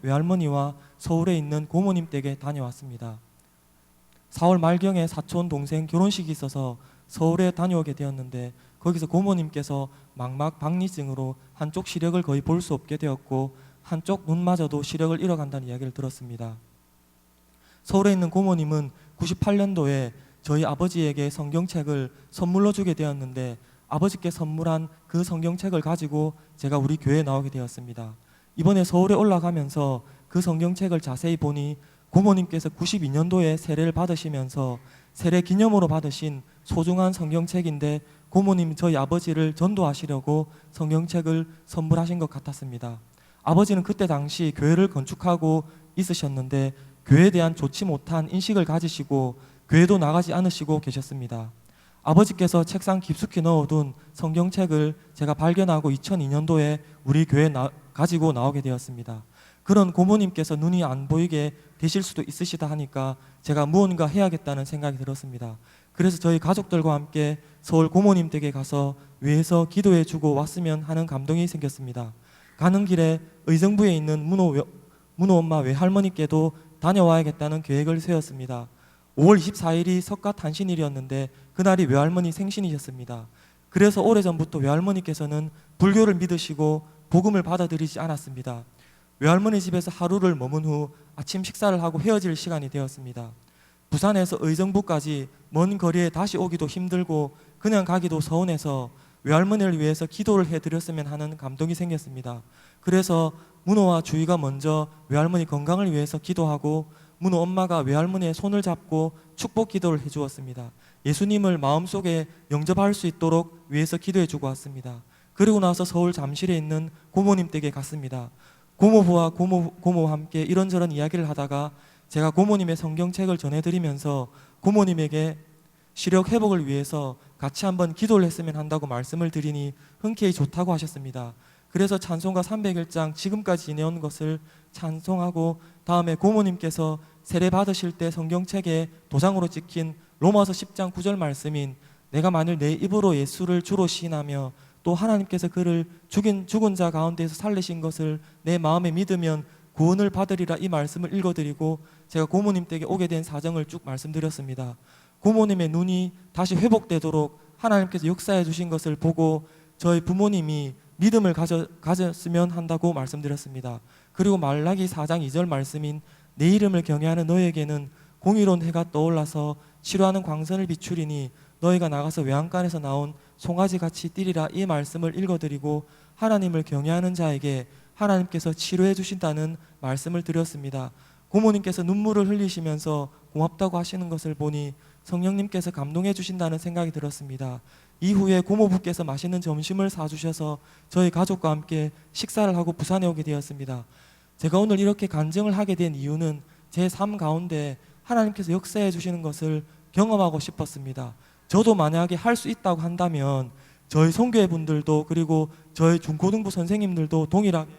외할머니와 서울에 있는 고모님 댁에 다녀왔습니다. 4월 말경에 사촌 동생 결혼식이 있어서 서울에 다녀오게 되었는데 거기서 고모님께서 망막 박리증으로 한쪽 시력을 거의 볼 수 없게 되었고 한쪽 눈마저도 시력을 잃어간다는 이야기를 들었습니다. 서울에 있는 고모님은 98년도에 저희 아버지에게 성경책을 선물로 주게 되었는데 아버지께 선물한 그 성경책을 가지고 제가 우리 교회에 나오게 되었습니다. 이번에 서울에 올라가면서 그 성경책을 자세히 보니 고모님께서 92년도에 세례를 받으시면서 세례 기념으로 받으신 소중한 성경책인데 고모님 저희 아버지를 전도하시려고 성경책을 선물하신 것 같았습니다. 아버지는 그때 당시 교회를 건축하고 있으셨는데 교회에 대한 좋지 못한 인식을 가지시고 교회도 나가지 않으시고 계셨습니다. 아버지께서 책상 깊숙이 넣어둔 성경책을 제가 발견하고 2002년도에 우리 교회에 가지고 나오게 되었습니다. 그런 고모님께서 눈이 안 보이게 되실 수도 있으시다 하니까 제가 무언가 해야겠다는 생각이 들었습니다. 그래서 저희 가족들과 함께 서울 고모님 댁에 가서 위에서 기도해 주고 왔으면 하는 감동이 생겼습니다. 가는 길에 의정부에 있는 문호 엄마 외할머니께도 다녀와야겠다는 계획을 세웠습니다. 5월 24일이 석가탄신일이었는데 그날이 외할머니 생신이셨습니다. 그래서 오래전부터 외할머니께서는 불교를 믿으시고 복음을 받아들이지 않았습니다. 외할머니 집에서 하루를 머문 후 아침 식사를 하고 헤어질 시간이 되었습니다. 부산에서 의정부까지 먼 거리에 다시 오기도 힘들고 그냥 가기도 서운해서 외할머니를 위해서 기도를 해드렸으면 하는 감동이 생겼습니다. 그래서 문호와 주희가 먼저 외할머니 건강을 위해서 기도하고 문호 엄마가 외할머니의 손을 잡고 축복 기도를 해주었습니다. 예수님을 마음속에 영접할 수 있도록 위해서 기도해 주고 왔습니다. 그리고 나서 서울 잠실에 있는 고모님 댁에 갔습니다. 고모부와 고모와 함께 이런저런 이야기를 하다가 제가 고모님의 성경책을 전해드리면서 고모님에게 시력 회복을 위해서 같이 한번 기도를 했으면 한다고 말씀을 드리니 흔쾌히 좋다고 하셨습니다. 그래서 찬송가 301장 지금까지 지내온 것을 찬송하고 다음에 고모님께서 세례 받으실 때 성경책에 도장으로 찍힌 로마서 10장 9절 말씀인 내가 만일 내 입으로 예수를 주로 시인하며 또 하나님께서 그를 죽은 자 가운데서 살리신 것을 내 마음에 믿으면 구원을 받으리라 이 말씀을 읽어드리고 제가 고모님 댁에 오게 된 사정을 쭉 말씀드렸습니다. 고모님의 눈이 다시 회복되도록 하나님께서 역사해 주신 것을 보고 저희 부모님이 믿음을 가졌으면 한다고 말씀드렸습니다. 그리고 말라기 4장 2절 말씀인 내 이름을 경외하는 너에게는 공의로운 해가 떠올라서 치료하는 광선을 비추리니 너희가 나가서 외양간에서 나온 송아지같이 뛰리라 이 말씀을 읽어드리고 하나님을 경외하는 자에게 하나님께서 치료해 주신다는 말씀을 드렸습니다. 고모님께서 눈물을 흘리시면서 고맙다고 하시는 것을 보니 성령님께서 감동해 주신다는 생각이 들었습니다. 이후에 고모부께서 맛있는 점심을 사주셔서 저희 가족과 함께 식사를 하고 부산에 오게 되었습니다. 제가 오늘 이렇게 간증을 하게 된 이유는 제 삶 가운데 하나님께서 역사해 주시는 것을 경험하고 싶었습니다. 저도 만약에 할 수 있다고 한다면 저희 선교회 분들도 그리고 저희 중고등부 선생님들도 동일하게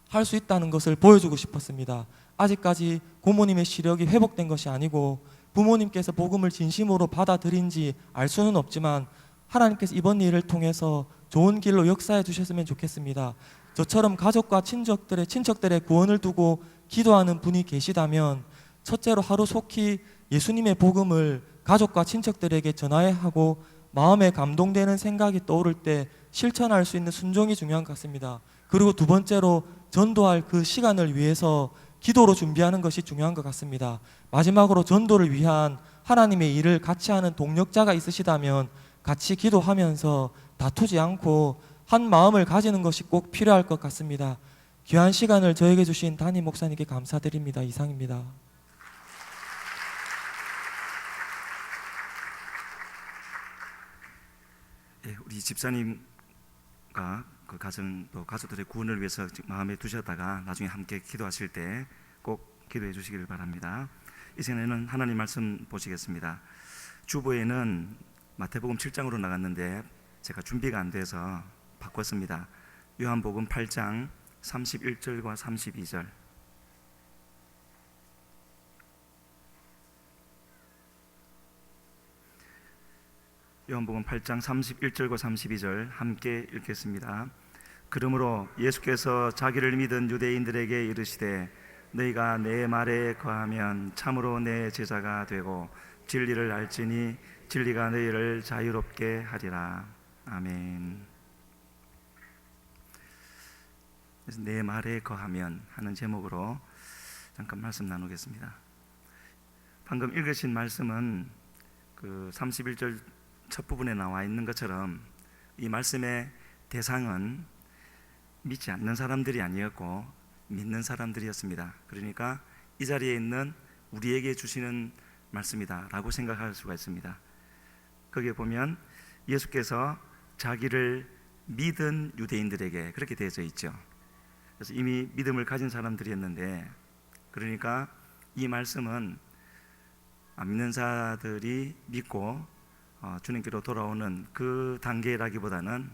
할 수 있다는 것을 보여주고 싶었습니다. 아직까지 고모님의 시력이 회복된 것이 아니고 부모님께서 복음을 진심으로 받아들인지 알 수는 없지만 하나님께서 이번 일을 통해서 좋은 길로 역사해 주셨으면 좋겠습니다. 저처럼 가족과 친척들의 구원을 두고 기도하는 분이 계시다면 첫째로 하루속히 예수님의 복음을 가족과 친척들에게 전하야 하고 마음에 감동되는 생각이 떠오를 때 실천할 수 있는 순종이 중요한 것 같습니다. 그리고 두 번째로 전도할 그 시간을 위해서 기도로 준비하는 것이 중요한 것 같습니다. 마지막으로 전도를 위한 하나님의 일을 같이 하는 동력자가 있으시다면 같이 기도하면서 다투지 않고 한 마음을 가지는 것이 꼭 필요할 것 같습니다. 귀한 시간을 저에게 주신 담임 목사님께 감사드립니다. 이상입니다. 우리 집사님과 그 가정 또 가족들의 구원을 위해서 마음에 두셨다가 나중에 함께 기도하실 때 꼭 기도해 주시기를 바랍니다. 이 시간에는 하나님 말씀 보시겠습니다. 주보에는 마태복음 7장으로 나갔는데 제가 준비가 안 돼서 바꿨습니다. 요한복음 8장 31절과 32절. 요한복음 8장 31절과 32절 함께 읽겠습니다. 그러므로 예수께서 자기를 믿은 유대인들에게 이르시되 너희가 내 말에 거하면 참으로 내 제자가 되고 진리를 알지니 진리가 너희를 자유롭게 하리라. 아멘. 그래서 내 말에 거하면 하는 제목으로 잠깐 말씀 나누겠습니다. 방금 읽으신 말씀은 그 31절 첫 부분에 나와 있는 것처럼 이 말씀의 대상은 믿지 않는 사람들이 아니었고 믿는 사람들이었습니다. 그러니까 이 자리에 있는 우리에게 주시는 말씀이다 라고 생각할 수가 있습니다. 거기에 보면 예수께서 자기를 믿은 유대인들에게 그렇게 되어져 있죠. 그래서 이미 믿음을 가진 사람들이었는데, 그러니까 이 말씀은 안 믿는 자들이 믿고 주님께로 돌아오는 그 단계라기보다는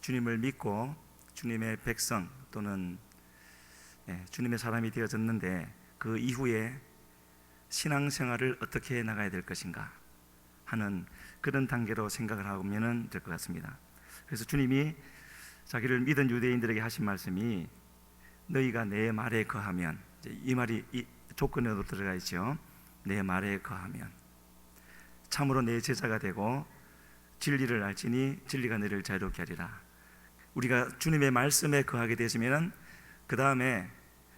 주님을 믿고 주님의 백성 또는 주님의 사람이 되어졌는데 그 이후에 신앙생활을 어떻게 나가야 될 것인가 하는 그런 단계로 생각을 하면 될 것 같습니다. 그래서 주님이 자기를 믿은 유대인들에게 하신 말씀이 너희가 내 말에 거하면, 이 말이 이 조건에도 들어가 있죠. 내 말에 거하면 참으로 내 제자가 되고 진리를 알지니 진리가 너희를 자유롭게 하리라. 우리가 주님의 말씀에 거하게 되시면 그 다음에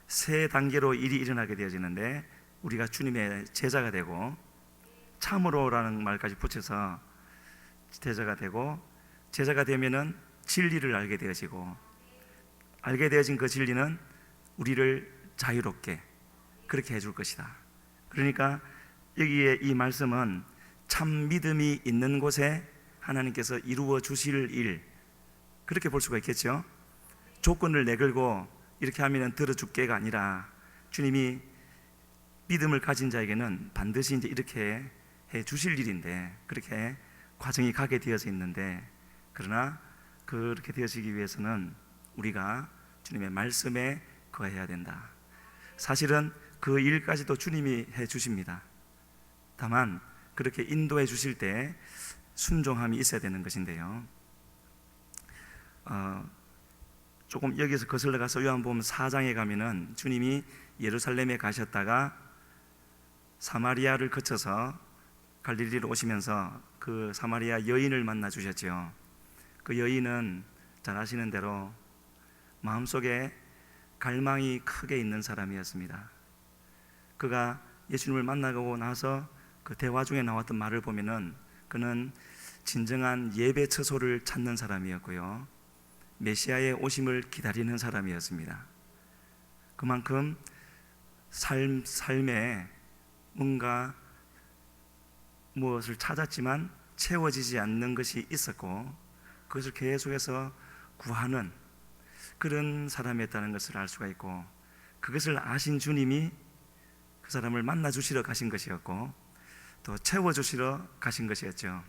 세 단계로 일이 일어나게 되어지는데, 우리가 주님의 제자가 되고 참으로라는 말까지 붙여서 제자가 되고, 제자가 되면은 진리를 알게 되어지고, 알게 되어진 그 진리는 우리를 자유롭게 그렇게 해줄 것이다. 그러니까 여기에 이 말씀은 참 믿음이 있는 곳에 하나님께서 이루어 주실 일, 그렇게 볼 수가 있겠죠. 조건을 내걸고 이렇게 하면 들어줄게가 아니라 주님이 믿음을 가진 자에게는 반드시 이제 이렇게 해 주실 일인데, 그렇게 과정이 가게 되어져 있는데, 그러나 그렇게 되어지기 위해서는 우리가 주님의 말씀에 거해야 된다. 사실은 그 일까지도 주님이 해 주십니다. 다만 그렇게 인도해 주실 때 순종함이 있어야 되는 것인데요. 조금 여기서 거슬러 가서 요한복음 4장에 가면은 주님이 예루살렘에 가셨다가 사마리아를 거쳐서 갈릴리로 오시면서 그 사마리아 여인을 만나 주셨죠. 그 여인은 잘 아시는 대로 마음속에 갈망이 크게 있는 사람이었습니다. 그가 예수님을 만나고 나서 그 대화 중에 나왔던 말을 보면은 그는 진정한 예배 처소를 찾는 사람이었고요, 메시아의 오심을 기다리는 사람이었습니다. 그만큼 삶에 뭔가 무엇을 찾았지만 채워지지 않는 것이 있었고, 그것을 계속해서 구하는 그런 사람이었다는 것을 알 수가 있고, 그것을 아신 주님이 그 사람을 만나 주시러 가신 것이었고 또 채워 주시러 가신 것이었죠.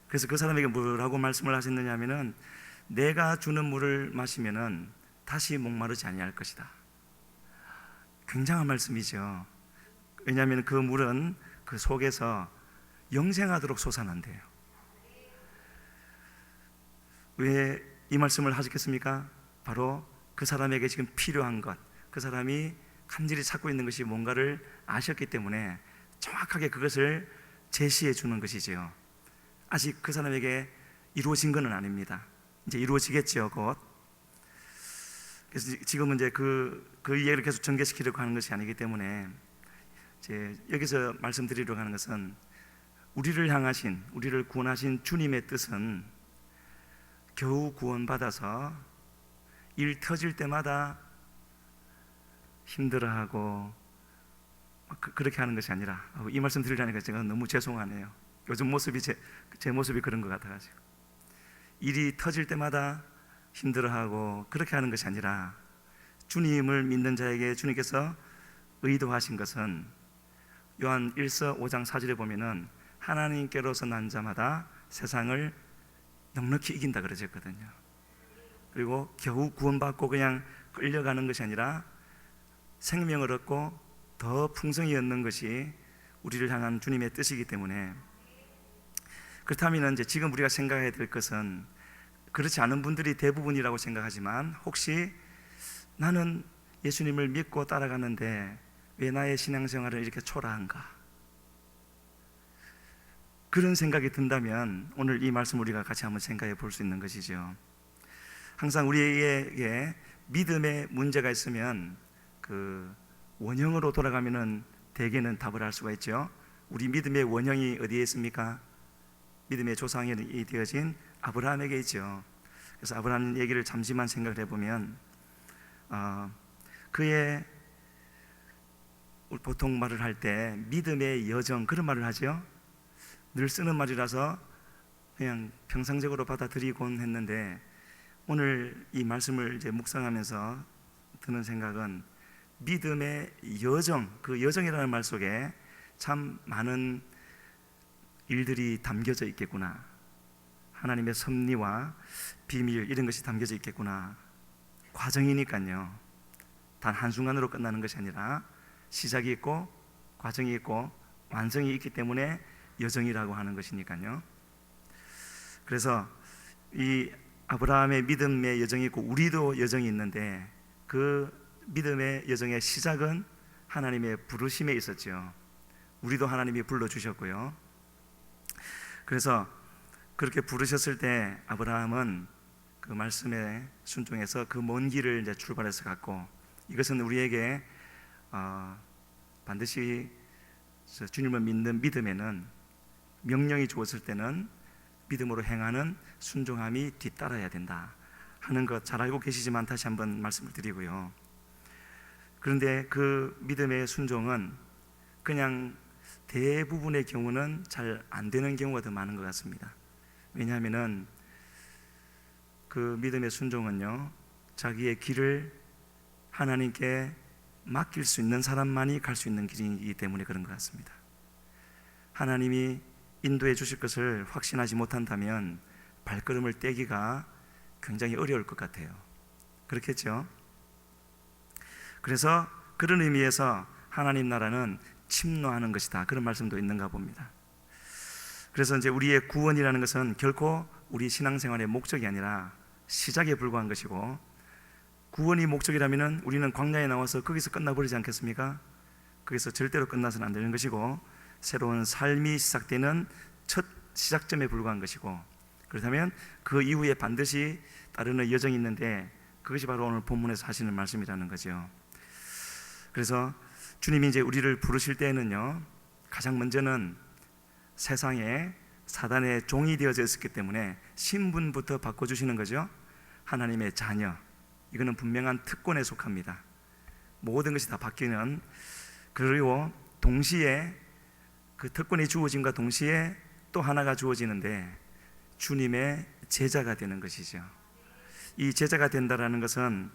그래서 그 사람에게 뭐라고 말씀을 하셨느냐 하면은 내가 주는 물을 마시면은 다시 목마르지 아니할 것이다. 굉장한 말씀이죠. 왜냐하면 그 물은 그 속에서 영생하도록 솟아난대요. 왜 이 말씀을 하셨겠습니까? 바로 그 사람에게 지금 필요한 것, 그 사람이 간절히 찾고 있는 것이 뭔가를 아셨기 때문에 정확하게 그것을 제시해 주는 것이지요. 아직 그 사람에게 이루어진 것은 아닙니다. 이제 이루어지겠죠, 곧. 그래서 지금은 이제 그 이야기를 계속 전개시키려고 하는 것이 아니기 때문에 이제 여기서 말씀드리려고 하는 것은, 우리를 향하신, 우리를 구원하신 주님의 뜻은 겨우 구원받아서 일 터질 때마다 힘들어하고 그렇게 하는 것이 아니라, 이 말씀 드리려니까 제가 너무 죄송하네요. 요즘 모습이 제 모습이 그런 것 같아가지고, 일이 터질 때마다 힘들어하고 그렇게 하는 것이 아니라, 주님을 믿는 자에게 주님께서 의도하신 것은 요한 1서 5장 4절에 보면은 하나님께로서 난 자마다 세상을 넉넉히 이긴다 그러셨거든요. 그리고 겨우 구원받고 그냥 끌려가는 것이 아니라 생명을 얻고 더 풍성히 얻는 것이 우리를 향한 주님의 뜻이기 때문에, 그렇다면 이제 지금 우리가 생각해야 될 것은 그렇지 않은 분들이 대부분이라고 생각하지만 혹시 나는 예수님을 믿고 따라가는데 왜 나의 신앙생활은 이렇게 초라한가? 그런 생각이 든다면 오늘 이 말씀 우리가 같이 한번 생각해 볼 수 있는 것이죠. 항상 우리에게 믿음에 문제가 있으면 그 원형으로 돌아가면은 대개는 답을 할 수가 있죠. 우리 믿음의 원형이 어디에 있습니까? 믿음의 조상이 되어진 아브라함에게 있죠. 그래서 아브라함 얘기를 잠시만 생각을 해보면 그의 보통 말을 할 때 믿음의 여정 그런 말을 하죠. 늘 쓰는 말이라서 그냥 평상적으로 받아들이곤 했는데 오늘 이 말씀을 이제 묵상하면서 드는 생각은 믿음의 여정, 그 여정이라는 말 속에 참 많은 일들이 담겨져 있겠구나. 하나님의 섭리와 비밀 이런 것이 담겨져 있겠구나. 과정이니까요. 단 한순간으로 끝나는 것이 아니라 시작이 있고 과정이 있고 완성이 있기 때문에 여정이라고 하는 것이니까요. 그래서 이 아브라함의 믿음의 여정이 있고 우리도 여정이 있는데 그 믿음의 여정의 시작은 하나님의 부르심에 있었죠. 우리도 하나님이 불러주셨고요. 그래서 그렇게 부르셨을 때 아브라함은 그 말씀에 순종해서 그 먼 길을 이제 출발해서 갔고, 이것은 우리에게 반드시 주님을 믿는 믿음에는 명령이 주어질 때는 믿음으로 행하는 순종함이 뒤따라야 된다 하는 것 잘 알고 계시지만 다시 한번 말씀을 드리고요. 그런데 그 믿음의 순종은 그냥 대부분의 경우는 잘 안 되는 경우가 더 많은 것 같습니다. 왜냐하면은 그 믿음의 순종은요, 자기의 길을 하나님께 맡길 수 있는 사람만이 갈 수 있는 길이기 때문에 그런 것 같습니다. 하나님이 인도해 주실 것을 확신하지 못한다면 발걸음을 떼기가 굉장히 어려울 것 같아요. 그렇겠죠? 그래서 그런 의미에서 하나님 나라는 침노하는 것이다, 그런 말씀도 있는가 봅니다. 그래서 이제 우리의 구원이라는 것은 결코 우리 신앙생활의 목적이 아니라 시작에 불과한 것이고, 구원이 목적이라면 우리는 광야에 나와서 거기서 끝나버리지 않겠습니까? 거기서 절대로 끝나서는 안 되는 것이고, 새로운 삶이 시작되는 첫 시작점에 불과한 것이고, 그렇다면 그 이후에 반드시 따르는 여정이 있는데 그것이 바로 오늘 본문에서 하시는 말씀이라는 거죠. 그래서 주님이 이제 우리를 부르실 때에는요, 가장 먼저는 세상에 사단의 종이 되어져 있었기 때문에 신분부터 바꿔주시는 거죠. 하나님의 자녀, 이거는 분명한 특권에 속합니다. 모든 것이 다 바뀌는, 그리고 동시에 그 특권이 주어짐과 동시에 또 하나가 주어지는데 주님의 제자가 되는 것이죠. 이 제자가 된다라는 것은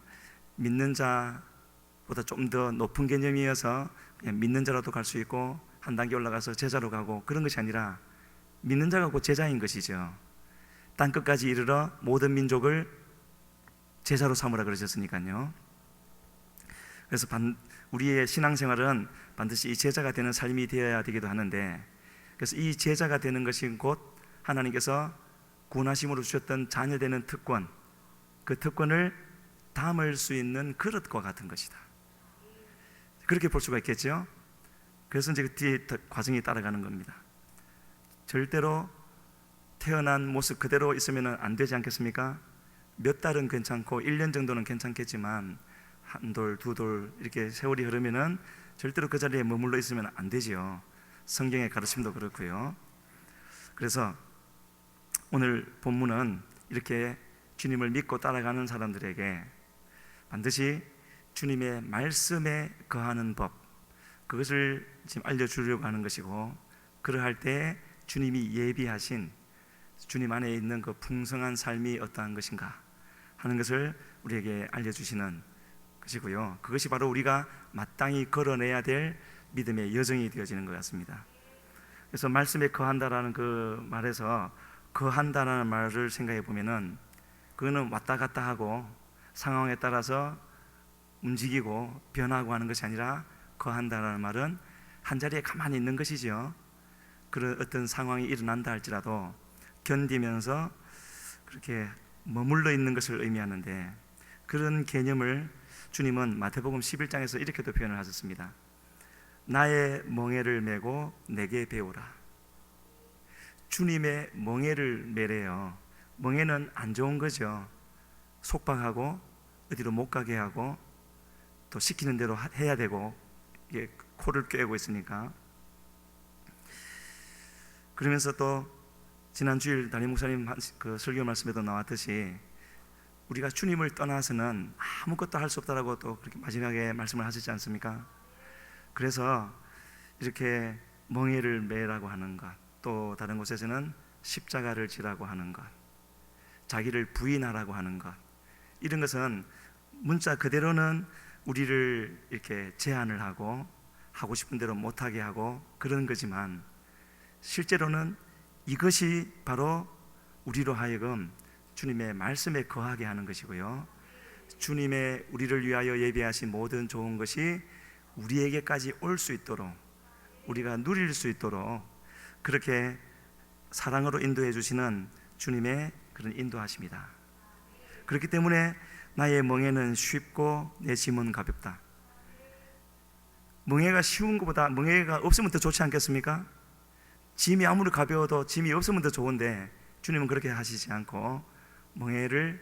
믿는 자보다 좀 더 높은 개념이어서 그냥 믿는 자라도 갈 수 있고 한 단계 올라가서 제자로 가고 그런 것이 아니라 믿는 자가 곧 제자인 것이죠. 땅끝까지 이르러 모든 민족을 제자로 삼으라 그러셨으니까요. 그래서 우리의 신앙생활은 반드시 이 제자가 되는 삶이 되어야 되기도 하는데, 그래서 이 제자가 되는 것이 곧 하나님께서 구원하심으로 주셨던 자녀되는 특권, 그 특권을 담을 수 있는 그릇과 같은 것이다, 그렇게 볼 수가 있겠죠. 그래서 이제 그 뒤에 과정이 따라가는 겁니다. 절대로 태어난 모습 그대로 있으면 안 되지 않겠습니까? 몇 달은 괜찮고 1년 정도는 괜찮겠지만 한 돌, 두 돌 이렇게 세월이 흐르면은 절대로 그 자리에 머물러 있으면 안 되지요. 성경의 가르침도 그렇고요. 그래서 오늘 본문은 이렇게 주님을 믿고 따라가는 사람들에게 반드시 주님의 말씀에 거하는 법, 그것을 지금 알려주려고 하는 것이고, 그러할 때 주님이 예비하신 주님 안에 있는 그 풍성한 삶이 어떠한 것인가 하는 것을 우리에게 알려주시는 것이고요. 그것이 바로 우리가 마땅히 걸어내야 될 믿음의 여정이 되어지는 것 같습니다. 그래서 말씀에 거한다라는 그 말에서 거한다라는 말을 생각해 보면은 그거는 왔다 갔다 하고 상황에 따라서 움직이고 변하고 하는 것이 아니라, 거한다라는 말은 한 자리에 가만히 있는 것이죠. 그런 어떤 상황이 일어난다 할지라도 견디면서 그렇게 머물러 있는 것을 의미하는데, 그런 개념을 주님은 마태복음 11장에서 이렇게도 표현을 하셨습니다. 나의 멍에를 메고 내게 배우라. 주님의 멍에를 메래요. 멍에는 안 좋은 거죠. 속박하고 어디로 못 가게 하고 또 시키는 대로 해야 되고, 이게 코를 꿰고 있으니까. 그러면서 또 지난 주일 담임 목사님 그 설교 말씀에도 나왔듯이 우리가 주님을 떠나서는 아무것도 할 수 없다라고 또 그렇게 마지막에 말씀을 하시지 않습니까? 그래서 이렇게 멍에를 매라고 하는 것, 또 다른 곳에서는 십자가를 지라고 하는 것, 자기를 부인하라고 하는 것, 이런 것은 문자 그대로는 우리를 이렇게 제한을 하고 하고 싶은 대로 못하게 하고 그런 거지만, 실제로는 이것이 바로 우리로 하여금 주님의 말씀에 거하게 하는 것이고요, 주님의 우리를 위하여 예비하신 모든 좋은 것이 우리에게까지 올 수 있도록, 우리가 누릴 수 있도록 그렇게 사랑으로 인도해 주시는 주님의 그런 인도하심이다. 그렇기 때문에 나의 멍에는 쉽고 내 짐은 가볍다. 멍에가 쉬운 것보다 멍에가 없으면 더 좋지 않겠습니까? 짐이 아무리 가벼워도 짐이 없으면 더 좋은데, 주님은 그렇게 하시지 않고 멍에를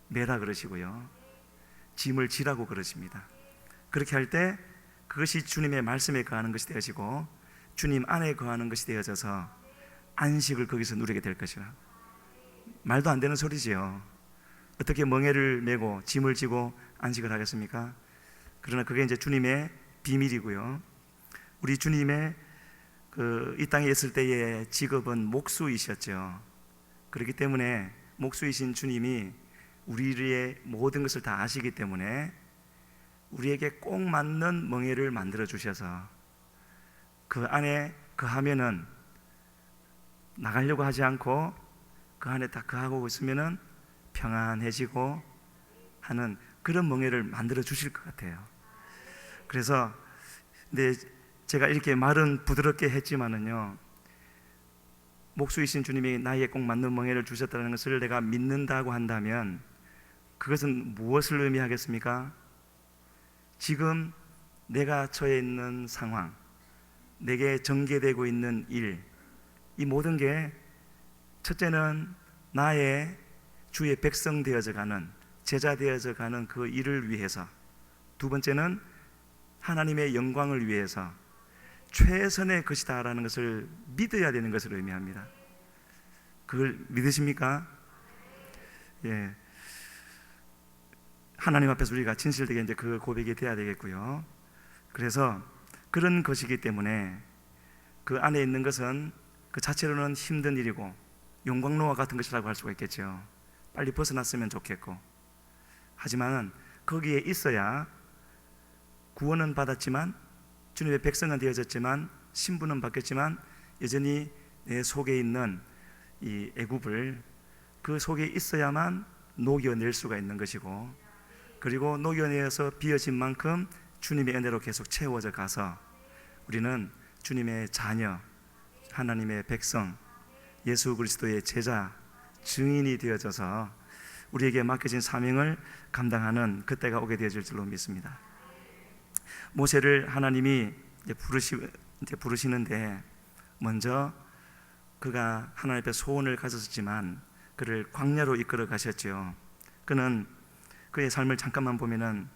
메라 그러시고요, 짐을 지라고 그러십니다. 그렇게 할 때 그것이 주님의 말씀에 거하는 것이 되어지고 주님 안에 거하는 것이 되어져서 안식을 거기서 누리게 될 것이라. 말도 안 되는 소리지요. 어떻게 멍에를 메고 짐을 지고 안식을 하겠습니까? 그러나 그게 이제 주님의 비밀이고요. 우리 주님의 이 땅에 있을 때의 직업은 목수이셨죠. 그렇기 때문에 목수이신 주님이 우리의 모든 것을 다 아시기 때문에 우리에게 꼭 맞는 멍에를 만들어 주셔서 그 안에 거하면은, 나가려고 하지 않고 그 안에 딱 거하고 있으면은 평안해지고 하는 그런 멍에를 만들어 주실 것 같아요. 그래서 근데 제가 이렇게 말은 부드럽게 했지만은요, 목수이신 주님이 나에게 꼭 맞는 멍에를 주셨다는 것을 내가 믿는다고 한다면 그것은 무엇을 의미하겠습니까? 지금 내가 처해 있는 상황, 내게 전개되고 있는 일, 이 모든 게 첫째는 나의 주의 백성 되어져 가는, 제자 되어져 가는 그 일을 위해서, 두 번째는 하나님의 영광을 위해서 최선의 것이다 라는 것을 믿어야 되는 것을 의미합니다. 그걸 믿으십니까? 예. 하나님 앞에서 우리가 진실되게 이제 그 고백이 돼야 되겠고요. 그래서 그런 것이기 때문에 그 안에 있는 것은 그 자체로는 힘든 일이고 용광로와 같은 것이라고 할 수가 있겠죠. 빨리 벗어났으면 좋겠고, 하지만 거기에 있어야 구원은 받았지만, 주님의 백성은 되어졌지만, 신분은 바뀌었지만 여전히 내 속에 있는 이 애굽을 그 속에 있어야만 녹여낼 수가 있는 것이고, 그리고 녹여내어서 비어진 만큼 주님의 은혜로 계속 채워져 가서 우리는 주님의 자녀, 하나님의 백성, 예수 그리스도의 제자, 증인이 되어져서 우리에게 맡겨진 사명을 감당하는 그때가 오게 되어질 줄로 믿습니다. 모세를 하나님이 부르시는데 먼저 그가 하나님 앞에 소원을 가졌지만 그를 광야로 이끌어 가셨죠. 그는 그의 삶을 잠깐만 보면은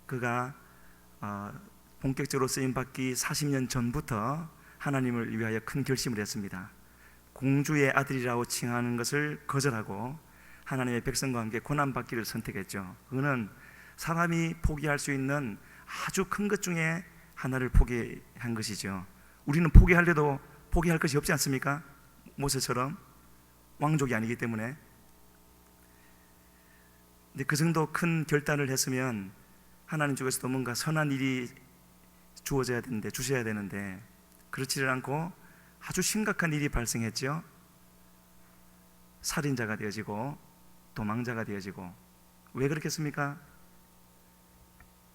그가 본격적으로 쓰임받기 40년 전부터 하나님을 위하여 큰 결심을 했습니다. 공주의 아들이라고 칭하는 것을 거절하고 하나님의 백성과 함께 고난받기를 선택했죠. 그거는 사람이 포기할 수 있는 아주 큰 것 중에 하나를 포기한 것이죠. 우리는 포기하려도 포기할 것이 없지 않습니까? 모세처럼 왕족이 아니기 때문에. 근데 그 정도 큰 결단을 했으면 하나님 쪽에서도 뭔가 선한 일이 주어져야 되는데, 주셔야 되는데 그렇지를 않고 아주 심각한 일이 발생했죠. 살인자가 되어지고 도망자가 되어지고. 왜 그렇겠습니까?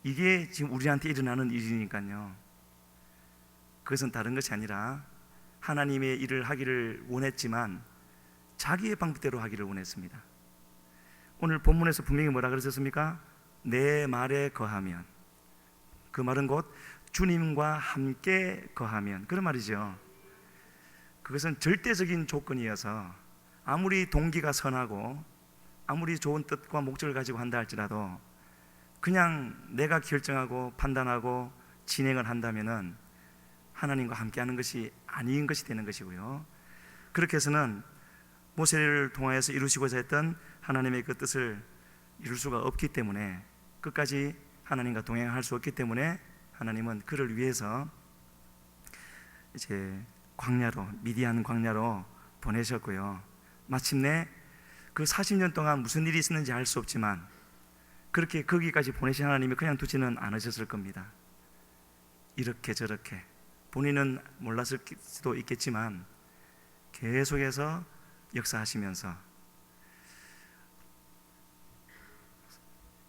이게 지금 우리한테 일어나는 일이니까요. 그것은 다른 것이 아니라 하나님의 일을 하기를 원했지만 자기의 방법대로 하기를 원했습니다. 오늘 본문에서 분명히 뭐라 그러셨습니까? 내 말에 거하면. 그 말은 곧 주님과 함께 거하면, 그런 말이죠. 그것은 절대적인 조건이어서 아무리 동기가 선하고 아무리 좋은 뜻과 목적을 가지고 한다 할지라도 그냥 내가 결정하고 판단하고 진행을 한다면은 하나님과 함께하는 것이 아닌 것이 되는 것이고요. 그렇게 해서는 모세를 통하여서 이루시고자 했던 하나님의 그 뜻을 이룰 수가 없기 때문에, 끝까지 하나님과 동행할 수 없기 때문에 하나님은 그를 위해서 이제 광야로, 미디안 광야로 보내셨고요. 마침내 그 40년 동안 무슨 일이 있었는지 알 수 없지만 그렇게 거기까지 보내신 하나님이 그냥 두지는 않으셨을 겁니다. 이렇게 저렇게 본인은 몰랐을 수도 있겠지만 계속해서 역사하시면서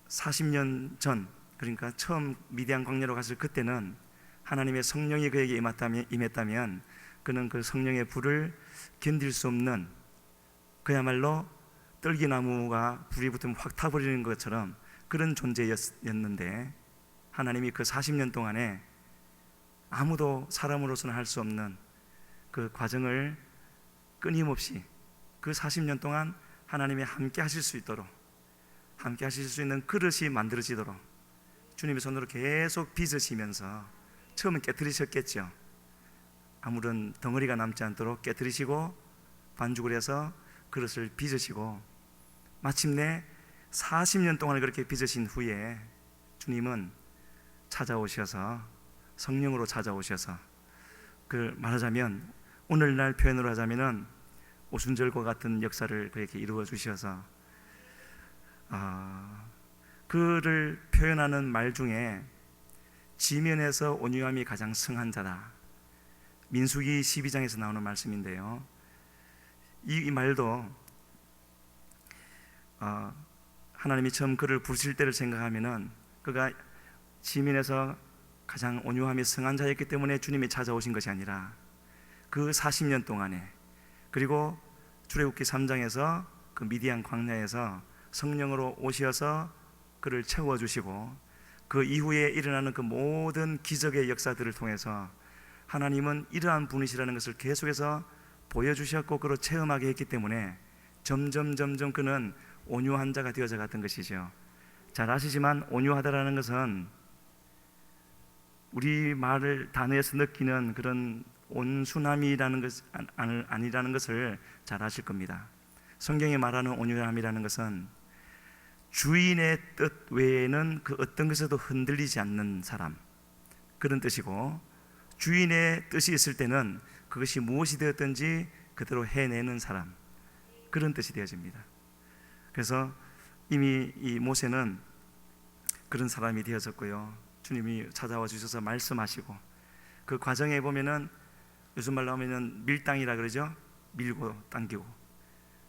40년 전, 그러니까 처음 미디안 광야로 갔을 그때는 하나님의 성령이 그에게 임했다면 그는 그 성령의 불을 견딜 수 없는, 그야말로 떨기나무가 불이 붙으면 확 타버리는 것처럼 그런 존재였는데, 하나님이 그 40년 동안에 아무도 사람으로서는 할 수 없는 그 과정을 끊임없이 그 40년 동안 하나님이 함께 하실 수 있도록, 함께 하실 수 있는 그릇이 만들어지도록 주님의 손으로 계속 빚으시면서, 처음엔 깨뜨리셨겠죠. 아무런 덩어리가 남지 않도록 깨뜨리시고 반죽을 해서 그릇을 빚으시고, 마침내 40년 동안 그렇게 빚으신 후에 주님은 찾아오셔서, 성령으로 찾아오셔서, 그 말하자면 오늘날 표현으로 하자면은 오순절과 같은 역사를 그에게 이루어 주셔서, 그를 표현하는 말 중에 지면에서 온유함이 가장 성한 자다, 민수기 12장에서 나오는 말씀인데요. 이 말도 하나님이 처음 그를 부르실 때를 생각하면은 그가 지면에서 가장 온유함이 성한 자였기 때문에 주님이 찾아오신 것이 아니라 그 40년 동안에, 그리고 출애굽기 3장에서 그 미디안 광야에서 성령으로 오셔서 그를 채워주시고, 그 이후에 일어나는 그 모든 기적의 역사들을 통해서 하나님은 이러한 분이시라는 것을 계속해서 보여주셨고 그로 체험하게 했기 때문에 점점 그는 온유한 자가 되어져 갔던 것이죠. 잘 아시지만 온유하다라는 것은 우리 말을 단어에서 느끼는 그런 온순함이라는 것 아니라는 것을 잘 아실 겁니다. 성경이 말하는 온유함이라는 것은 주인의 뜻 외에는 그 어떤 것에도 흔들리지 않는 사람, 그런 뜻이고, 주인의 뜻이 있을 때는 그것이 무엇이 되었든지 그대로 해내는 사람, 그런 뜻이 되어집니다. 그래서 이미 이 모세는 그런 사람이 되어졌고요. 주님이 찾아와 주셔서 말씀하시고, 그 과정에 보면은 요즘 말로 하면은 밀당이라 그러죠. 밀고 당기고,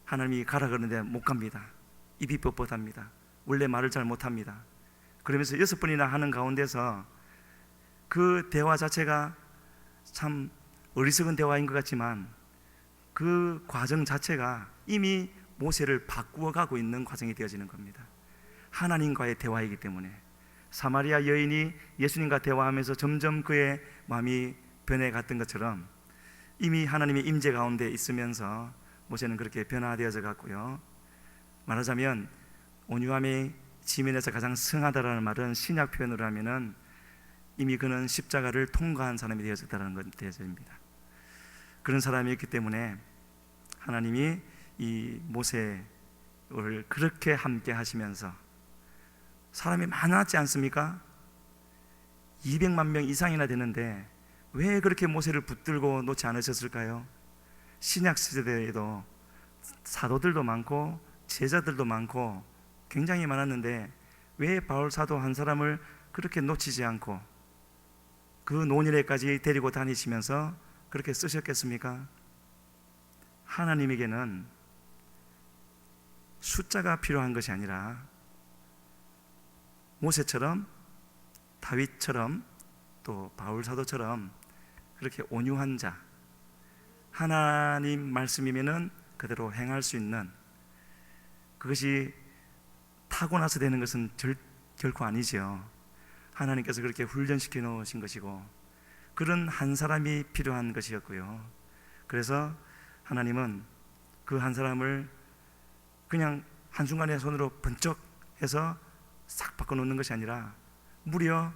하나님이 가라 그러는데 못 갑니다. 입이 뻣뻣합니다. 원래 말을 잘 못합니다. 그러면서 6번이나 하는 가운데서 그 대화 자체가 참 어리석은 대화인 것 같지만 그 과정 자체가 이미 모세를 바꾸어 가고 있는 과정이 되어지는 겁니다. 하나님과의 대화이기 때문에 사마리아 여인이 예수님과 대화하면서 점점 그의 마음이 변해갔던 것처럼 이미 하나님의 임재 가운데 있으면서 모세는 그렇게 변화되어져 갔고요. 말하자면 온유함이 지면에서 가장 승하다라는 말은 신약 표현으로 하면은 이미 그는 십자가를 통과한 사람이 되어졌다는 것 되어집니다. 그런 사람이었기 때문에 하나님이 이 모세를 그렇게 함께 하시면서, 사람이 많았지 않습니까? 200만 명 이상이나 되는데 왜 그렇게 모세를 붙들고 놓지 않으셨을까요? 신약 시대에도 사도들도 많고 제자들도 많고 굉장히 많았는데 왜 바울 사도 한 사람을 그렇게 놓치지 않고 그 노년에까지 데리고 다니시면서 그렇게 쓰셨겠습니까? 하나님에게는 숫자가 필요한 것이 아니라 모세처럼, 다윗처럼, 또 바울 사도처럼 그렇게 온유한 자, 하나님 말씀이면은 그대로 행할 수 있는, 그것이 타고나서 되는 것은 결코 아니죠. 하나님께서 그렇게 훈련시켜 놓으신 것이고 그런 한 사람이 필요한 것이었고요. 그래서 하나님은 그 한 사람을 그냥 한순간에 손으로 번쩍 해서 싹 바꿔놓는 것이 아니라 무려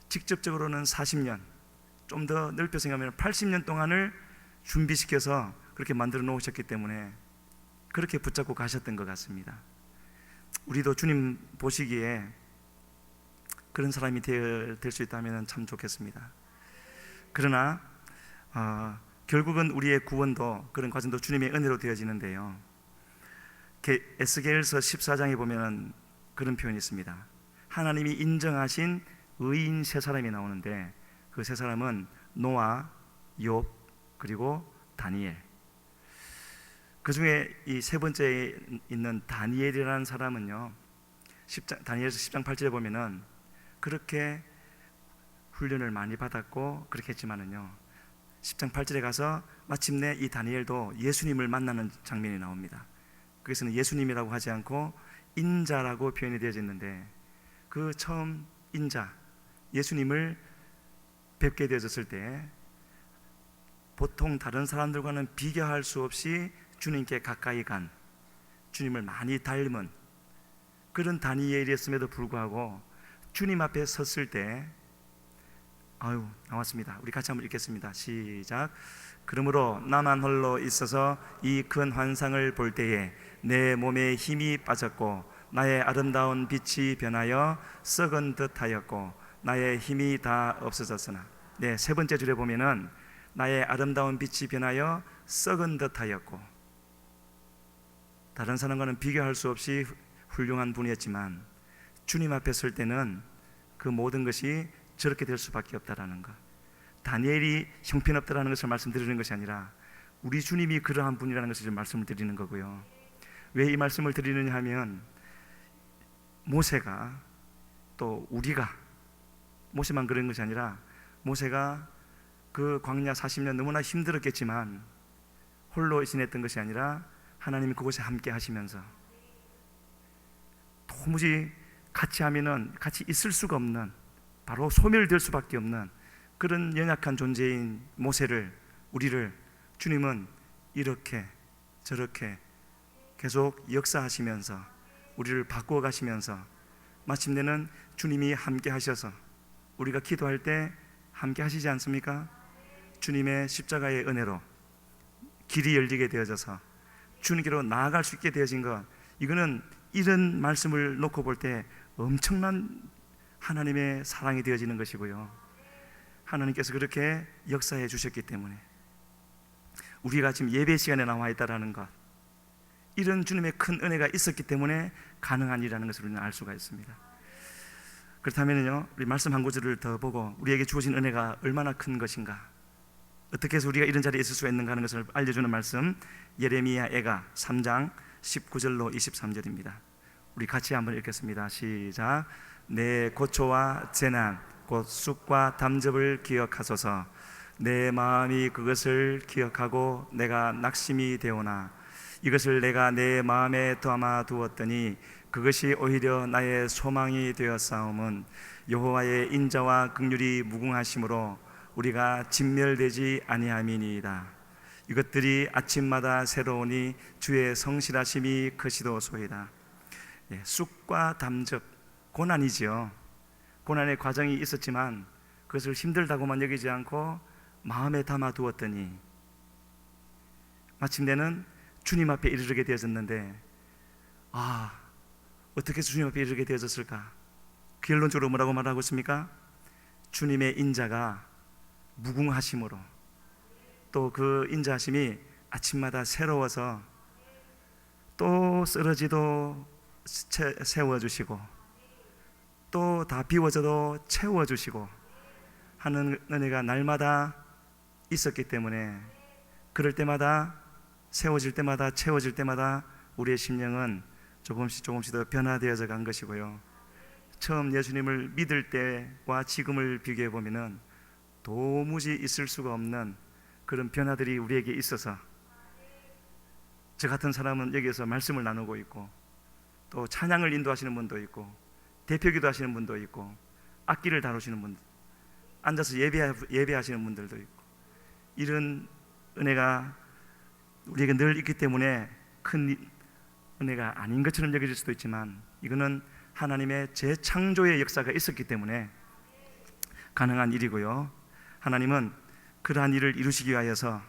직접적으로는 40년, 좀 더 넓혀 생각하면 80년 동안을 준비시켜서 그렇게 만들어 놓으셨기 때문에 그렇게 붙잡고 가셨던 것 같습니다. 우리도 주님 보시기에 그런 사람이 될 수 있다면 참 좋겠습니다. 그러나 결국은 우리의 구원도 그런 과정도 주님의 은혜로 되어지는데요. 에스겔서 14장에 보면 그런 표현이 있습니다. 하나님이 인정하신 의인 세 사람이 나오는데 그 세 사람은 노아, 욥, 그리고 다니엘. 그 중에 이 세 번째에 있는 다니엘이라는 사람은요, 다니엘서 10장 8절에 보면은 그렇게 훈련을 많이 받았고 그렇게 했지만은요, 10장 8절에 가서 마침내 이 다니엘도 예수님을 만나는 장면이 나옵니다. 거기서는 예수님이라고 하지 않고 인자라고 표현이 되어져 있는데 그 처음 인자 예수님을 뵙게 되어졌을 때 보통 다른 사람들과는 비교할 수 없이 주님께 가까이 간, 주님을 많이 닮은 그런 다니엘이었음에도 불구하고 주님 앞에 섰을 때 나왔습니다. 우리 같이 한번 읽겠습니다. 시작. 그러므로 나만 홀로 있어서 이 큰 환상을 볼 때에 내 몸에 힘이 빠졌고 나의 아름다운 빛이 변하여 썩은 듯 하였고 나의 힘이 다 없어졌으나, 세 번째 줄에 보면은 나의 아름다운 빛이 변하여 썩은 듯 하였고, 다른 사람과는 비교할 수 없이 훌륭한 분이었지만 주님 앞에 설 때는 그 모든 것이 저렇게 될 수밖에 없다라는 것, 다니엘이 형편없다라는 것을 말씀드리는 것이 아니라 우리 주님이 그러한 분이라는 것을 말씀을 드리는 거고요. 왜 이 말씀을 드리느냐 하면 모세가 또 우리가, 모세만 그런 것이 아니라 모세가 그 광야 40년 너무나 힘들었겠지만 홀로 지냈던 것이 아니라 하나님이 그곳에 함께 하시면서 도무지 같이 하면은 같이 있을 수가 없는, 바로 소멸될 수밖에 없는 그런 연약한 존재인 모세를, 우리를 주님은 이렇게 저렇게 계속 역사하시면서 우리를 바꾸어 가시면서 마침내는 주님이 함께 하셔서 우리가 기도할 때 함께 하시지 않습니까? 주님의 십자가의 은혜로 길이 열리게 되어져서 주님께로 나아갈 수 있게 되어진 것, 이거는 이런 말씀을 놓고 볼 때 엄청난 하나님의 사랑이 되어지는 것이고요. 하나님께서 그렇게 역사해 주셨기 때문에 우리가 지금 예배 시간에 나와 있다라는 것, 이런 주님의 큰 은혜가 있었기 때문에 가능한 일이라는 것을 우리는 알 수가 있습니다. 그렇다면요, 우리 말씀 한 구절을 더 보고 우리에게 주어진 은혜가 얼마나 큰 것인가, 어떻게 해서 우리가 이런 자리에 있을 수가 있는가 하는 것을 알려주는 말씀, 예레미야 애가 3장 19절로 23절입니다. 우리 같이 한번 읽겠습니다. 시작. 내 고초와 재난 곧 쑥과 담즙을 기억하소서. 내 마음이 그것을 기억하고 내가 낙심이 되오나 이것을 내가 내 마음에 담아 두었더니 그것이 오히려 나의 소망이 되었사옴은 여호와의 인자와 긍휼이 무궁하심으로 우리가 진멸되지 아니함이니이다. 이것들이 아침마다 새로우니 주의 성실하심이 크시도소이다. 쑥과 담즙, 고난이지요. 고난의 과정이 있었지만 그것을 힘들다고만 여기지 않고 마음에 담아 두었더니 마침내는 주님 앞에 이르게 되어졌는데, 어떻게 해서 주님 앞에 이르게 되어졌을까? 결론적으로 뭐라고 말하고 있습니까? 주님의 인자가 무궁하심으로, 또 그 인자하심이 아침마다 새로워서 또 쓰러지도 세워주시고 또 다 비워져도 채워주시고 하는 은혜가 날마다 있었기 때문에, 그럴 때마다 세워질 때마다 채워질 때마다 우리의 심령은 조금씩 더 변화되어져 간 것이고요. 처음 예수님을 믿을 때와 지금을 비교해 보면은 도무지 있을 수가 없는 그런 변화들이 우리에게 있어서 저 같은 사람은 여기에서 말씀을 나누고 있고, 또 찬양을 인도하시는 분도 있고 대표기도 하시는 분도 있고 악기를 다루시는 분도, 앉아서 예배하시는 분들도 있고, 이런 은혜가 우리에게 늘 있기 때문에 큰 은혜가 아닌 것처럼 여겨질 수도 있지만, 이거는 하나님의 재창조의 역사가 있었기 때문에 가능한 일이고요. 하나님은 그러한 일을 이루시기 위하여서,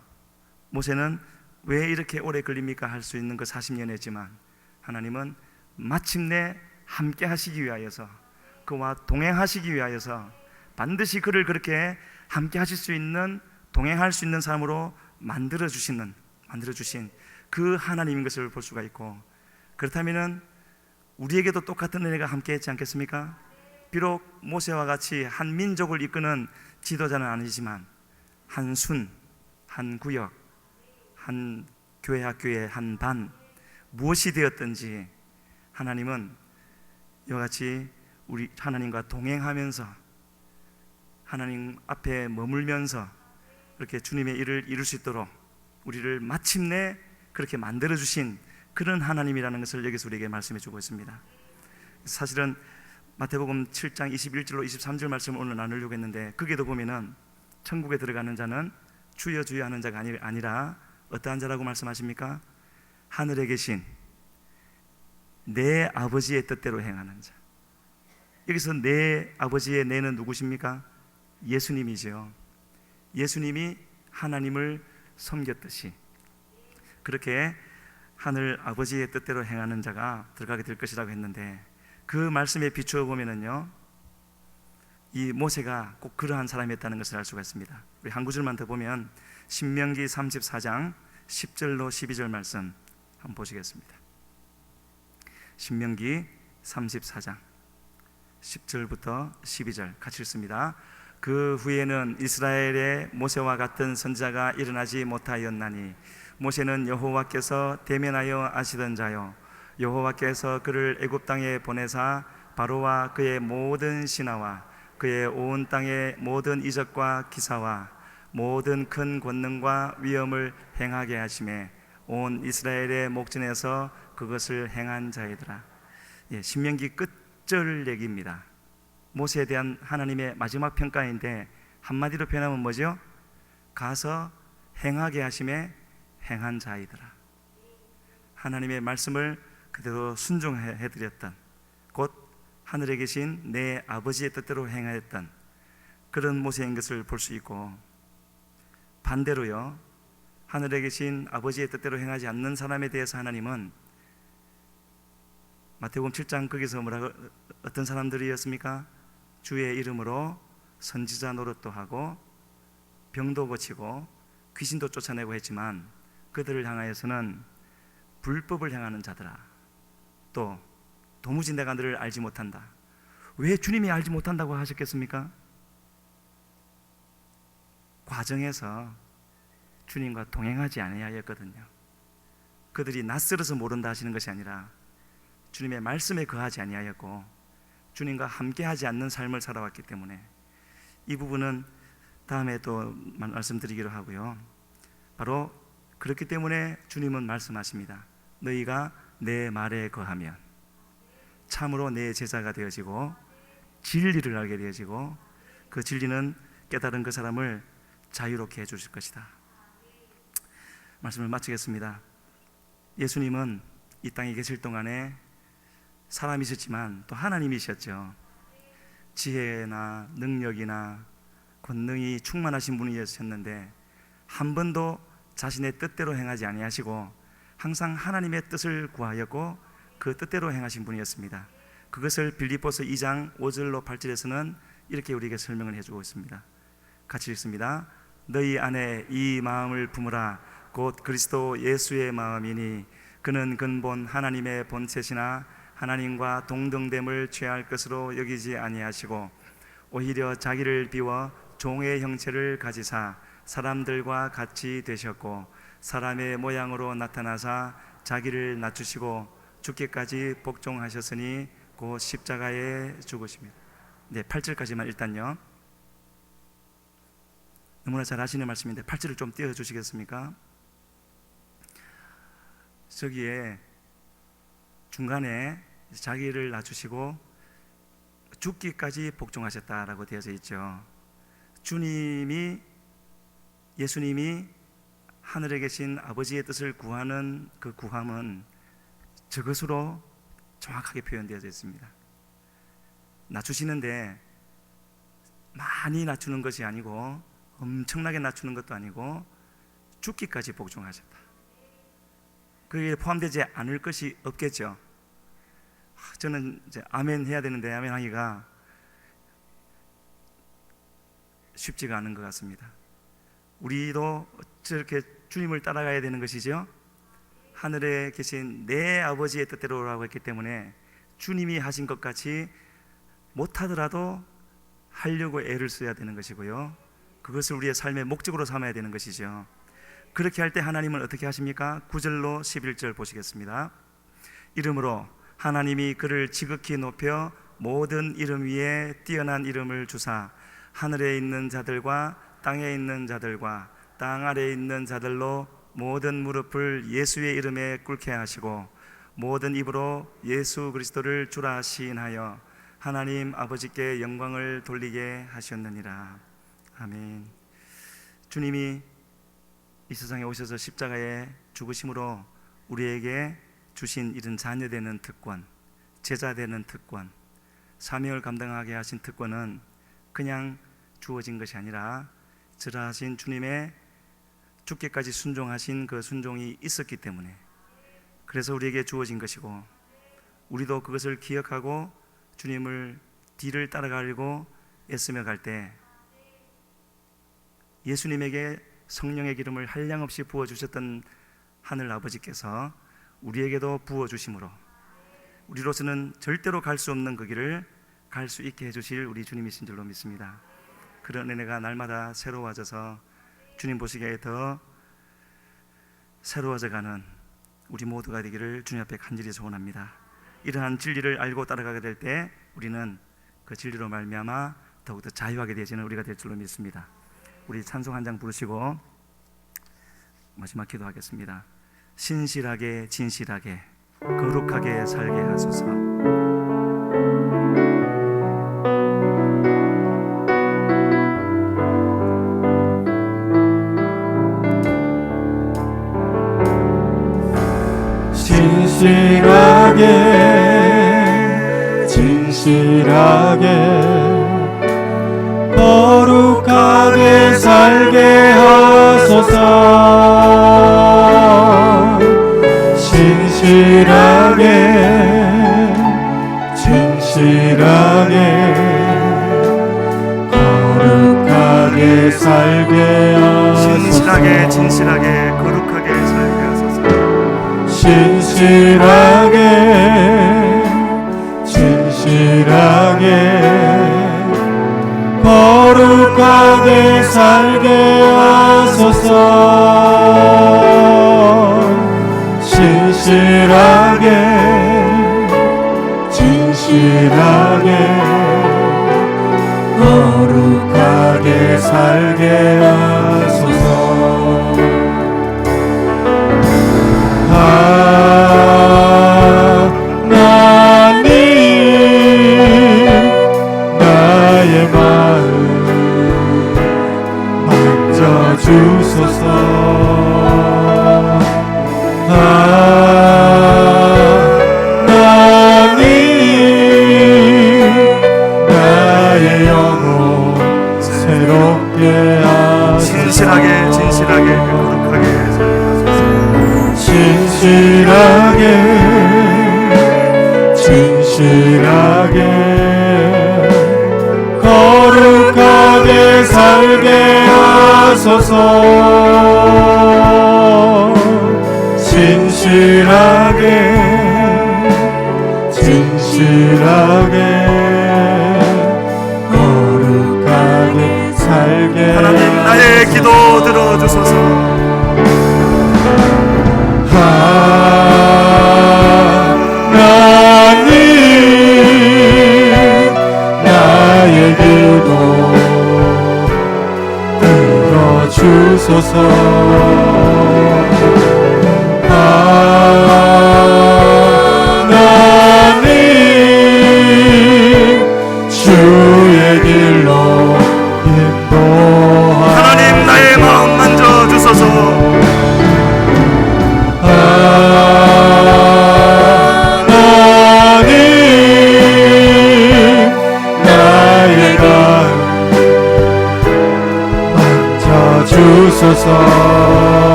모세는 왜 이렇게 오래 걸립니까? 할 수 있는 거 40년 했지만, 하나님은 마침내 함께 하시기 위하여서, 그와 동행하시기 위하여서 반드시 그를 그렇게 함께 하실 수 있는, 동행할 수 있는 사람으로 만들어 주신 그 하나님인 것을 볼 수가 있고, 그렇다면 우리에게도 똑같은 은혜가 함께 했지 않겠습니까? 비록 모세와 같이 한 민족을 이끄는 지도자는 아니지만, 한 순, 한 구역, 한 교회 학교의 한 반, 무엇이 되었든지 하나님은 이와 같이 우리 하나님과 동행하면서, 하나님 앞에 머물면서 이렇게 주님의 일을 이룰 수 있도록 우리를 마침내 그렇게 만들어 주신 그런 하나님이라는 것을 여기서 우리에게 말씀해 주고 있습니다. 사실은 마태복음 7장 21절로 23절 말씀을 오늘 나누려고 했는데, 거기에도 보면은 천국에 들어가는 자는 주여 주여 하는 자가 아니라 어떠한 자라고 말씀하십니까? 하늘에 계신 내 아버지의 뜻대로 행하는 자. 여기서 내 아버지의 내는 누구십니까? 예수님이죠. 예수님이 하나님을 섬겼듯이 그렇게 하늘 아버지의 뜻대로 행하는 자가 들어가게 될 것이라고 했는데, 그 말씀에 비추어 보면은요, 이 모세가 꼭 그러한 사람이었다는 것을 알 수가 있습니다. 우리 한 구절만 더 보면 신명기 34장 10절로 12절 말씀 한번 보시겠습니다. 신명기 34장 10절부터 12절 같이 읽습니다. 그 후에는 이스라엘의 모세와 같은 선지자가 일어나지 못하였나니, 모세는 여호와께서 대면하여 아시던 자요, 여호와께서 그를 애굽 땅에 보내사 바로와 그의 모든 신하와 그의 온 땅의 모든 이적과 기사와 모든 큰 권능과 위엄을 행하게 하심에 온 이스라엘의 목전에서 그것을 행한 자이더라. 신명기 끝절 얘기입니다. 모세에 대한 하나님의 마지막 평가인데, 한마디로 표현하면 뭐죠? 가서 행하게 하심에 행한 자이더라. 하나님의 말씀을 그대로 순종해드렸던, 곧 하늘에 계신 내 아버지의 뜻대로 행하였던 그런 모세인 것을 볼 수 있고, 반대로요, 하늘에 계신 아버지의 뜻대로 행하지 않는 사람에 대해서 하나님은 마태복음 7장 거기서 뭐라고, 어떤 사람들이었습니까? 주의 이름으로 선지자 노릇도 하고 병도 고치고 귀신도 쫓아내고 했지만, 그들을 향하여서는 불법을 행하는 자들아, 또 도무지 내가 너를 알지 못한다. 왜 주님이 알지 못한다고 하셨겠습니까? 과정에서 주님과 동행하지 아니하였거든요. 그들이 낯설어서 모른다 하시는 것이 아니라 주님의 말씀에 거하지 아니하였고 주님과 함께하지 않는 삶을 살아왔기 때문에, 이 부분은 다음에 또 말씀드리기로 하고요. 바로 그렇기 때문에 주님은 말씀하십니다. 너희가 내 말에 거하면 참으로 내 제자가 되어지고 진리를 알게 되어지고, 그 진리는 깨달은 그 사람을 자유롭게 해주실 것이다. 말씀을 마치겠습니다. 예수님은 이 땅에 계실 동안에 사람이셨지만 또 하나님이셨죠. 지혜나 능력이나 권능이 충만하신 분이셨는데, 한 번도 자신의 뜻대로 행하지 아니하시고 항상 하나님의 뜻을 구하였고 그 뜻대로 행하신 분이었습니다. 그것을 빌립보서 2장 5절로 8절에서는 이렇게 우리에게 설명을 해주고 있습니다. 같이 읽습니다. 너희 안에 이 마음을 품으라. 곧 그리스도 예수의 마음이니 그는 근본 하나님의 본체시나 하나님과 동등됨을 취할 것으로 여기지 아니하시고 오히려 자기를 비워 종의 형체를 가지사 사람들과 같이 되셨고 사람의 모양으로 나타나사 자기를 낮추시고 죽기까지 복종하셨으니 곧 십자가에 죽으시며. 네, 8절까지만 일단요. 너무나 잘 아시는 말씀인데 8절을 좀 띄워주시겠습니까? 저기에 중간에 자기를 낮추시고 죽기까지 복종하셨다라고 되어져 있죠. 예수님이 하늘에 계신 아버지의 뜻을 구하는 그 구함은 저것으로 정확하게 표현되어져 있습니다. 낮추시는데 많이 낮추는 것이 아니고 엄청나게 낮추는 것도 아니고 죽기까지 복종하셨다. 그게 포함되지 않을 것이 없겠죠. 저는 이제 아멘 해야 되는데 아멘 하기가 쉽지가 않은 것 같습니다. 우리도 저렇게 주님을 따라가야 되는 것이죠. 하늘에 계신 내 아버지의 뜻대로라고 했기 때문에 주님이 하신 것 같이 못하더라도 하려고 애를 써야 되는 것이고요, 그것을 우리의 삶의 목적으로 삼아야 되는 것이죠. 그렇게 할 때 하나님은 어떻게 하십니까? 9절로 11절 보시겠습니다. 이름으로 하나님이 그를 지극히 높여 모든 이름 위에 뛰어난 이름을 주사 하늘에 있는 자들과 땅에 있는 자들과 땅 아래에 있는 자들로 모든 무릎을 예수의 이름에 꿇게 하시고 모든 입으로 예수 그리스도를 주라 시인하여 하나님 아버지께 영광을 돌리게 하셨느니라. 아멘. 주님이 이 세상에 오셔서 십자가에 죽으심으로 우리에게 주신 이런 자녀되는 특권, 제자되는 특권, 사명을 감당하게 하신 특권은 그냥 주어진 것이 아니라 절하신 주님의 죽기까지 순종하신 그 순종이 있었기 때문에, 그래서 우리에게 주어진 것이고, 우리도 그것을 기억하고 주님을 뒤를 따라가려고 애쓰며 갈 때 예수님에게 성령의 기름을 한량없이 부어주셨던 하늘 아버지께서 우리에게도 부어주심으로 우리로서는 절대로 갈 수 없는 그 길을 갈 수 있게 해주실 우리 주님이신 줄로 믿습니다. 그런 은혜가 날마다 새로워져서 주님 보시기에 더 새로워져가는 우리 모두가 되기를 주님 앞에 간절히 소원합니다. 이러한 진리를 알고 따라가게 될 때 우리는 그 진리로 말미암아 더욱더 자유하게 되어지는 우리가 될 줄로 믿습니다. 우리 찬송 한 장 부르시고 마지막 기도하겠습니다. 신실하게 진실하게 거룩하게 살게 하소서. 신실하게 진실하게 거룩하게 살게 하소서. 신실하게 진실하게 거룩하게 살게 하소서. 신실하게 진실하게 거룩하게 살게 하소서. 신실하게 진실하게 거룩하게 살게 하소서. 신실하게 진실하게 거룩하게 살게 하소서. 하나님 나의 마음 만져주소서. 하나님 나의 영혼 새롭게 하소서. 신실하게 진실하게 거룩하게 살게 하소서. 신실하게 진실하게 거룩하게 살게 하소서. 신실하게 진실하게 거룩하게 살게 하나님 나의 기도 들어주소서. 하나님 나의 기도 들어주소서. 하나님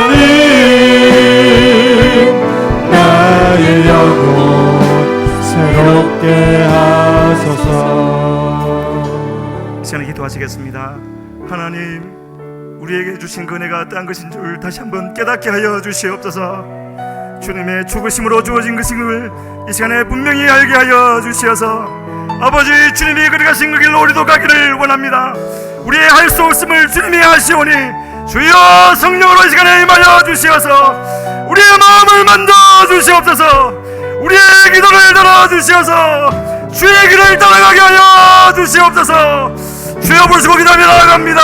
하나님 나의 영혼 새롭게 하소서. 이 시간에 기도하시겠습니다. 하나님, 우리에게 주신 그 은혜가 어떠한 것인 줄 다시 한번 깨닫게 하여 주시옵소서. 주님의 죽으심으로 주어진 것임을 이 시간에 분명히 알게 하여 주시어서 아버지, 주님이 그리가신 그 길로 우리도 가기를 원합니다. 우리의 할 수 없음을 주님이 하시오니 주여 성령으로 이 시간에 임하여 주시어서 우리의 마음을 만져 주시옵소서. 우리의 기도를 들어주시어서 주의 길을 따라가게 하여 주시옵소서. 주여 부르시고 기도하며 나아갑니다.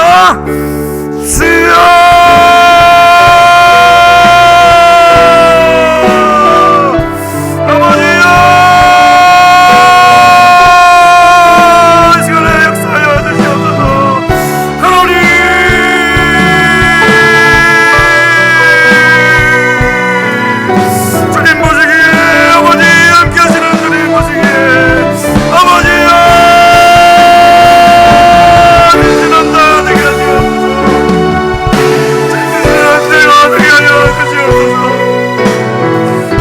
아버지여, 이 시간에 역사하여 주시옵소서. 하나님, 주님 보시기에 아버지 함께 하시는 주님 보시기에 아버지여, 믿는다 되게 하여 주시옵소서.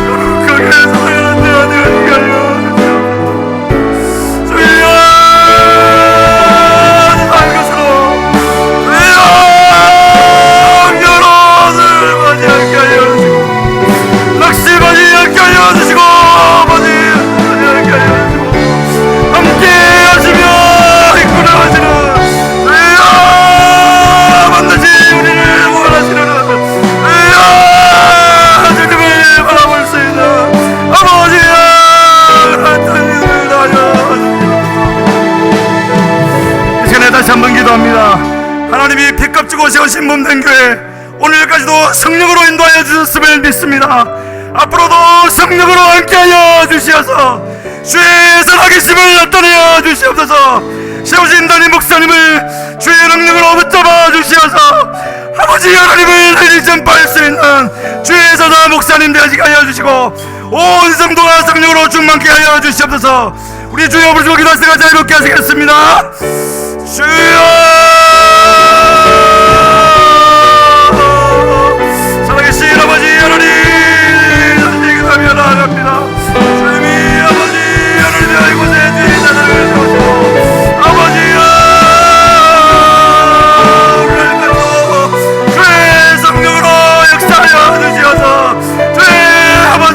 거룩하게 사랑하는 데 되게 하여 주시옵소서. 주여, 한 것으로 주여 여러분을 맞이하게 하여 주시고 낚시 맞이하게 하여 주시고 아버지 맞이하게 하여 주시고 함께 하시며 이끌어가시는 주여, 반드시 우리를 원하시는 주여, 주님을 바라볼 수 있는 아버지여, 하나님을 다하여 주시옵소서. 이 시간에 다시 한번 기도합니다. 하나님이 피값 주고 세우신 몸된 교회, 오늘까지도 성령으로 인도하여 주셨음을 믿습니다. 앞으로도 성령으로 함께하여 주시어서 주의 살아계심을 나타내어 주시옵소서. 세우신 담임 목사님을 주의 능력으로 붙잡아 주시어서 아버지 하나님을 내리 전파할 수 있는 주의 사자 목사님 되시게 하여 주시고 온 성도가 성령으로 충만케 하여 주시옵소서. 우리 주여 부르시고 기도할 때가 자유롭게 하시겠습니다. 주여,